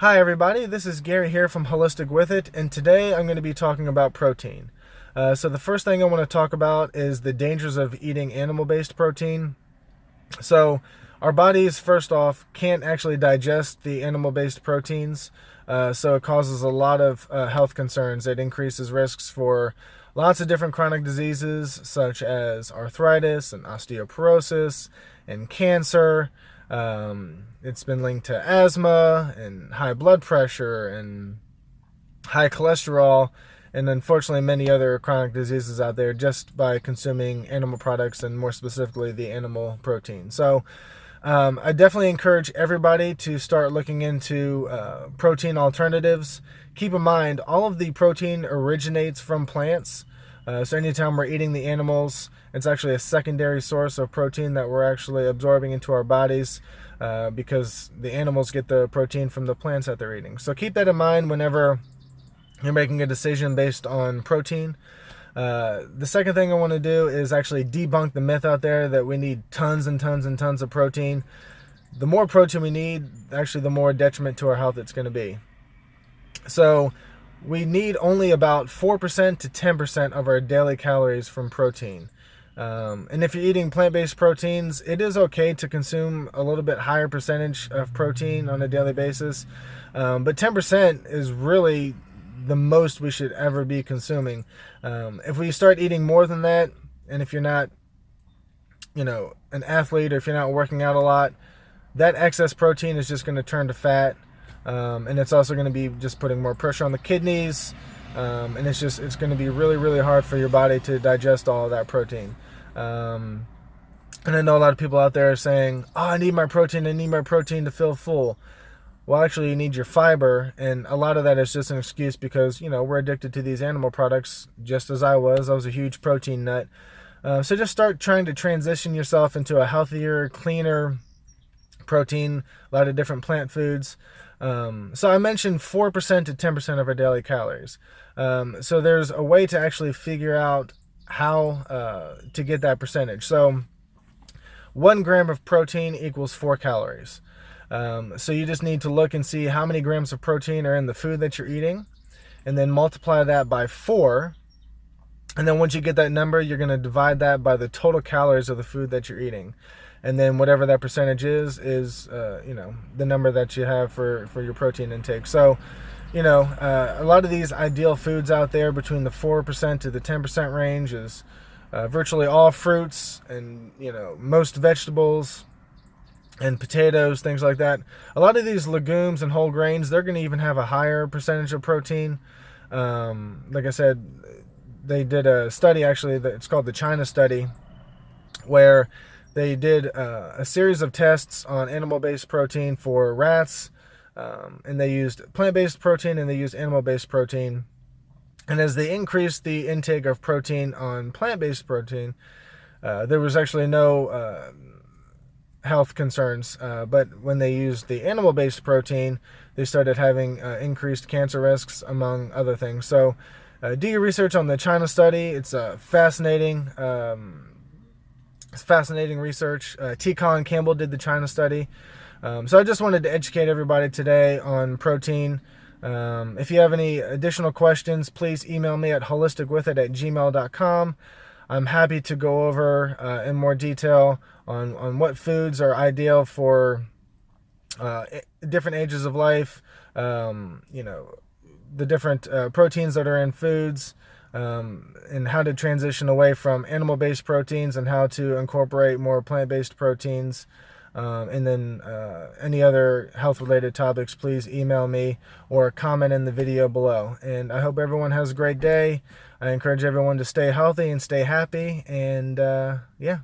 Hi everybody, this is Gary here from Holistic With It, and today I'm going to be talking about protein. So the first thing I want to talk about is the dangers of eating animal-based protein. So our bodies, first off, can't actually digest the animal-based proteins, so it causes a lot of health concerns. It increases risks for lots of different chronic diseases such as arthritis and osteoporosis and cancer. It's been linked to asthma and high blood pressure and high cholesterol, and unfortunately many other chronic diseases out there just by consuming animal products, and more specifically the animal protein. So I definitely encourage everybody to start looking into protein alternatives. Keep in mind, all of the protein originates from plants. So anytime we're eating the animals, it's actually a secondary source of protein that we're actually absorbing into our bodies, because the animals get the protein from the plants that they're eating. So keep that in mind whenever you're making a decision based on protein. The second thing I want to do is actually debunk the myth out there that we need tons and tons and tons of protein. The more protein we need, actually the more detriment to our health it's going to be. So we need only about 4% to 10% of our daily calories from protein. And if you're eating plant-based proteins, it is okay to consume a little bit higher percentage of protein on a daily basis. But 10% is really the most we should ever be consuming. If we start eating more than that, and if you're not, an athlete, or if you're not working out a lot, that excess protein is just going to turn to fat. And it's also going to be just putting more pressure on the kidneys. And it's going to be really, really hard for your body to digest all of that protein. And I know a lot of people out there are saying, oh, I need my protein to feel full. Well, actually, you need your fiber, and a lot of that is just an excuse because, we're addicted to these animal products, just as I was. I was a huge protein nut. So just start trying to transition yourself into a healthier, cleaner protein, a lot of different plant foods. So I mentioned 4% to 10% of our daily calories. So there's a way to actually figure out how to get that percentage. So 1 gram of protein equals 4 calories. So you just need to look and see how many grams of protein are in the food that you're eating, and then multiply that by 4. And then once you get that number, you're going to divide that by the total calories of the food that you're eating. And then whatever that percentage is the number that you have for your protein intake. So, a lot of these ideal foods out there between the 4% to the 10% range is virtually all fruits and, most vegetables and potatoes, things like that. A lot of these legumes and whole grains, they're going to even have a higher percentage of protein. Like I said, they did a study, actually, it's called the China study, where they did a series of tests on animal-based protein for rats, and they used plant-based protein and they used animal-based protein. And as they increased the intake of protein on plant-based protein, there was actually no health concerns. But when they used the animal-based protein, they started having increased cancer risks, among other things. So do your research on the China study. It's fascinating. It's fascinating research. T. Colin Campbell did the China study. So I just wanted to educate everybody today on protein. If you have any additional questions, please email me at holisticwithit@gmail.com. I'm happy to go over in more detail on what foods are ideal for different ages of life, the different proteins that are in foods, and how to transition away from animal-based proteins and how to incorporate more plant-based proteins. And then any other health-related topics, please email me or comment in the video below. And I hope everyone has a great day. I encourage everyone to stay healthy and stay happy. And yeah.